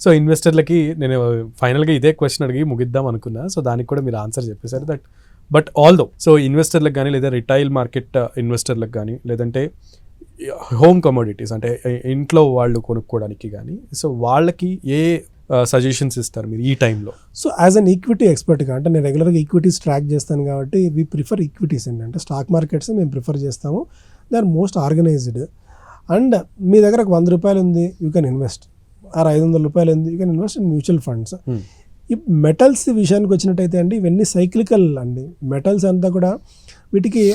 So ఇన్వెస్టర్లకి నేను ఫైనల్గా ఇదే క్వశ్చన్ అడిగి ముగిద్దాం అనుకున్నా, సో దానికి కూడా మీరు ఆన్సర్ చెప్పేశారు. దట్ బట్ ఆల్దో సో ఇన్వెస్టర్లకు కానీ లేదా రిటైల్ మార్కెట్ ఇన్వెస్టర్లకు కానీ లేదంటే హోమ్ కమోడిటీస్ అంటే ఇంట్లో వాళ్ళు కొనుక్కోవడానికి కానీ, సో వాళ్ళకి ఏ సజెషన్స్ ఇస్తారు మీరు ఈ టైంలో? సో యాజ్ అన్ ఈక్విటీ ఎక్స్పర్ట్గా, అంటే నేను రెగ్యులర్గా ఈక్విటీస్ ట్రాక్ చేస్తాను కాబట్టి వి ప్రిఫర్ ఈక్విటీస్. ఏంటంటే స్టాక్ మార్కెట్స్ మేము ప్రిఫర్ చేస్తాము. They are most organized. And మీ దగ్గర ఒక 100 రూపాయలు ఉంది, యూ కెన్ ఇన్వెస్ట్. 500 రూపాయలు ఉంది, you can invest in mutual funds. ఈ మెటల్స్ విషయానికి వచ్చినట్టయితే అండి, ఇవన్నీ సైక్లికల్ అండి. మెటల్స్ అంతా కూడా వీటికి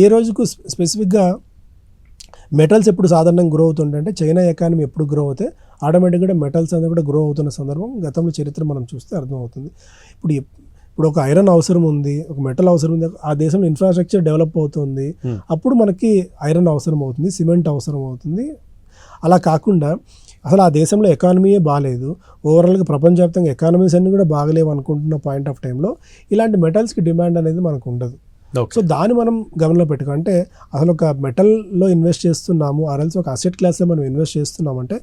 ఏ రోజుకు స్పెసిఫిక్గా మెటల్స్ ఎప్పుడు సాధారణంగా గ్రో అవుతుంటే, అంటే చైనా ఎకానమీ ఎప్పుడు గ్రో అవుతే ఆటోమేటిక్గా కూడా మెటల్స్ అనేది కూడా గ్రో అవుతున్న సందర్భం గతంలో చరిత్ర మనం చూస్తే అర్థమవుతుంది. ఇప్పుడు ఒక ఐరన్ అవసరం ఉంది, ఒక మెటల్ అవసరం ఉంది, ఆ దేశంలో ఇన్ఫ్రాస్ట్రక్చర్ డెవలప్ అవుతుంది, అప్పుడు మనకి ఐరన్ అవసరం అవుతుంది, సిమెంట్ అవసరం అవుతుంది. అలా కాకుండా అసలు ఆ దేశంలో ఎకానమీయే బాగాలేదు, ఓవరాల్గా ప్రపంచవ్యాప్తంగా ఎకానమీస్ అన్నీ కూడా బాగలేవు అనుకుంటున్న పాయింట్ ఆఫ్ టైంలో ఇలాంటి మెటల్స్కి డిమాండ్ అనేది మనకు ఉండదు. సో దాన్ని మనం గమనంలో పెట్టుకో. అంటే అసలు ఒక మెటల్లో ఇన్వెస్ట్ చేస్తున్నాము, ఆర్ఎల్స్ ఒక అసెట్ క్లాస్లో మనం ఇన్వెస్ట్ చేస్తున్నామంటే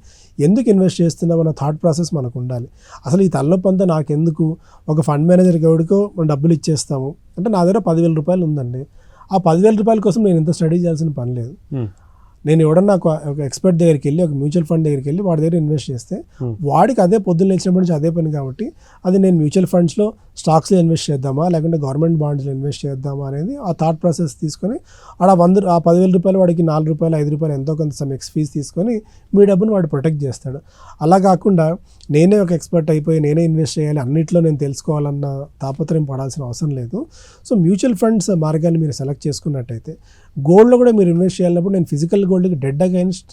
ఎందుకు ఇన్వెస్ట్ చేస్తున్నాం అన్న థాట్ ప్రాసెస్ మనకు ఉండాలి. అసలు ఈ తలనొప్పి అంతా నాకెందుకు, ఒక ఫండ్ మేనేజర్కి ఎవరికో మనం డబ్బులు ఇచ్చేస్తాము అంటే, నా దగ్గర 10,000 రూపాయలు ఉందండి, ఆ 10,000 రూపాయల కోసం నేను ఇంత స్టడీ చేయాల్సిన పని లేదు. నేను ఎవడన్నా ఒక ఎక్స్పర్ట్ దగ్గరికి వెళ్ళి, ఒక మ్యూచువల్ ఫండ్ దగ్గరికి వెళ్ళి వాడి దగ్గర ఇన్వెస్ట్ చేస్తే వాడికి అదే పొద్దున్న లేచినప్పటి నుంచి అదే పని కాబట్టి, అది నేను మ్యూచువల్ ఫండ్స్లో స్టాక్స్లో ఇన్వెస్ట్ చేద్దామా లేకుంటే గవర్నమెంట్ బాండ్స్లో ఇన్వెస్ట్ చేద్దామా అనేది ఆ థాట్ ప్రాసెస్ తీసుకొని ఆ 10,000 రూపాయలు వాడికి 4 రూపాయలు 5 రూపాయలు ఎంతో కొంత సమ్ ఎక్స్ ఫీజ్ తీసుకొని మీ డబ్బును వాడు ప్రొటెక్ట్ చేస్తాడు. అలా కాకుండా నేనే ఒక ఎక్స్పర్ట్ అయిపోయి నేనే ఇన్వెస్ట్ చేయాలి, అన్నింటిలో నేను తెలుసుకోవాలన్న తాపత్రయం పడాల్సిన అవసరం లేదు. సో మ్యూచువల్ ఫండ్స్ మార్గాన్ని మీరు సెలెక్ట్ చేసుకున్నట్టయితే, గోల్డ్లో కూడా మీరు ఇన్వెస్ట్ చేయాలన్నప్పుడు నేను ఫిజికల్ గోల్డ్కి dead against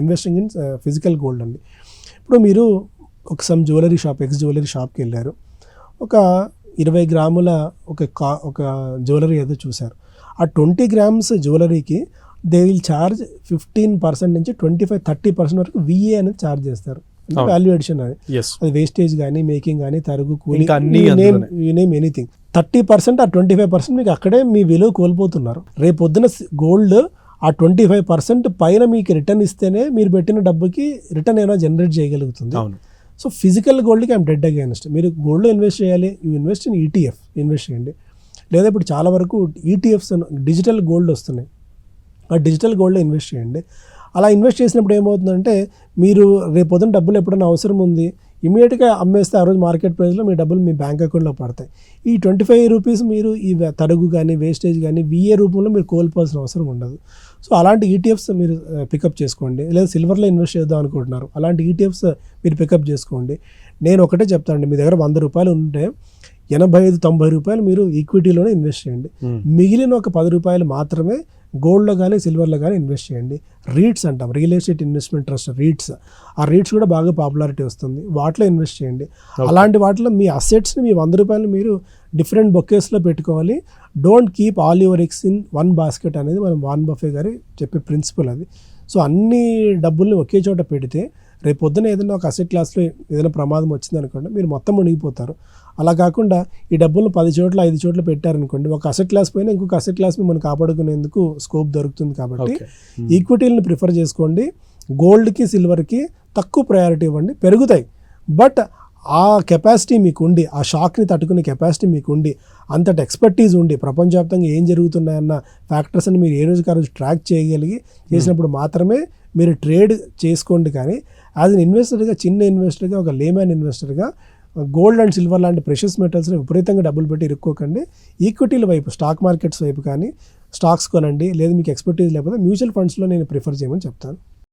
investing in physical gold అండి. ఇప్పుడు మీరు ఒక some jewellery shop, ex jewellery షాప్కి వెళ్ళారు, ఒక 20 గ్రాముల ఒక జ్యువెలరీ ఏదో చూశారు. ఆ 20 గ్రామ్స్ జ్యువెలరీకి దే విల్ ఛార్జ్ 15% నుంచి 25-30% వరకు విఏ అనేది ఛార్జ్ చేస్తారు. వాల్యూ ఎడిషన్ అది వేస్టేజ్ కానీ, మేకింగ్ కానీ, తరుగు, కూలి, నేమ్ ఎనీథింగ్. 30% ఆ 25% మీకు అక్కడే మీ విలువ కోల్పోతున్నారు. రేపు పొద్దున గోల్డ్ ఆ 25% పైన మీకు రిటర్న్ ఇస్తేనే మీరు పెట్టిన డబ్బుకి రిటర్న్ ఏమైనా జనరేట్ చేయగలుగుతుంది. సో ఫిజికల్ గోల్డ్కి ఐఎమ్ డెడ్ అగైన్స్ట్. మీరు గోల్డ్లో ఇన్వెస్ట్ చేయాలి, you invest in ETF invest చేయండి. లేదా ఇప్పుడు చాలా వరకు ETFs డిజిటల్ గోల్డ్ వస్తున్నాయి, ఆ డిజిటల్ గోల్డ్లో ఇన్వెస్ట్ చేయండి. అలా ఇన్వెస్ట్ చేసినప్పుడు ఏమవుతుందంటే, మీరు రేపు పొద్దున డబ్బులు ఎప్పుడైనా అవసరం ఉంది, ఇమీడియట్గా అమ్మేస్తే ఆ రోజు మార్కెట్ ప్రైస్లో మీ డబ్బులు మీ బ్యాంక్ అకౌంట్లో పడతాయి. ఈ 25 రూపీస్ మీరు ఈ తరుగు కానీ, వేస్టేజ్ కానీ, విఏ రూపంలో మీరు కోల్పోవాల్సిన అవసరం ఉండదు. సో అలాంటి ETFs మీరు పికప్ చేసుకోండి. లేదా సిల్వర్లో ఇన్వెస్ట్ చేద్దాం అనుకుంటున్నారు, అలాంటి ETFs మీరు పికప్ చేసుకోండి. నేను ఒకటే చెప్తానండి, మీ దగ్గర 100 రూపాయలు ఉంటే 85-90 రూపాయలు మీరు ఈక్విటీలోనే ఇన్వెస్ట్ చేయండి. మిగిలిన ఒక 10 రూపాయలు మాత్రమే గోల్డ్లో కానీ సిల్వర్లో కానీ ఇన్వెస్ట్ చేయండి. రీట్స్ అంటాం, real estate investment trust REITs. ఆ రీట్స్ కూడా బాగా పాపులారిటీ వస్తుంది, వాటిలో ఇన్వెస్ట్ చేయండి. అలాంటి వాటిలో మీ అసెట్స్ని, మీ 100 రూపాయలు మీరు డిఫరెంట్ బొకేస్లో పెట్టుకోవాలి. Don't keep all your eggs in one basket అనేది మనం వారన్ బఫే గారి చెప్పే ప్రిన్సిపల్ అది. సో అన్ని డబ్బుల్ని ఒకే చోట పెడితే రేపు పొద్దున ఏదైనా ఒక అసెట్ క్లాస్లో ఏదైనా ప్రమాదం వచ్చింది అనుకోండి, మీరు మొత్తం మునిగిపోతారు. అలా కాకుండా ఈ డబ్బులను 10 చోట్ల 5 చోట్ల పెట్టారనుకోండి, ఒక అసెట్ క్లాస్ పోయినా ఇంకొక అసెట్ క్లాస్ మనం కాపాడుకునేందుకు స్కోప్ దొరుకుతుంది. కాబట్టి ఈక్విటీలను ప్రిఫర్ చేసుకోండి. గోల్డ్కి సిల్వర్కి తక్కువ ప్రయారిటీ ఇవ్వండి, పెరుగుతాయి. బట్ ఆ కెపాసిటీ మీకు ఉండి, ఆ షాక్ని తట్టుకునే కెపాసిటీ మీకు ఉండి, అంతటి ఎక్స్పర్టీజ్ ఉండి, ప్రపంచవ్యాప్తంగా ఏం జరుగుతున్నాయన్న ఫ్యాక్టర్స్ని మీరు ఏ రోజుకి ఆ రోజు ట్రాక్ చేసినప్పుడు మాత్రమే మీరు ట్రేడ్ చేసుకోండి. కానీ యాజ్ అన్ ఇన్వెస్టర్గా, చిన్న ఇన్వెస్టర్గా, ఒక లేమ్యాన్ ఇన్వెస్టర్గా గోల్డ్ అండ్ సిల్వర్ లాంటి ప్రెషియస్ మెటల్స్ని విపరీతంగా డబ్బులు పెట్టి ఇరుక్కోకండి. ఈక్విటీల వైపు, స్టాక్ మార్కెట్స్ వైపు కానీ స్టాక్స్ కొనండి. లేదా మీకు ఎక్స్పర్టీజ్ లేకపోతే మ్యూచువల్ ఫండ్స్లో నేను ప్రిఫర్ చేయమని చెప్తాను.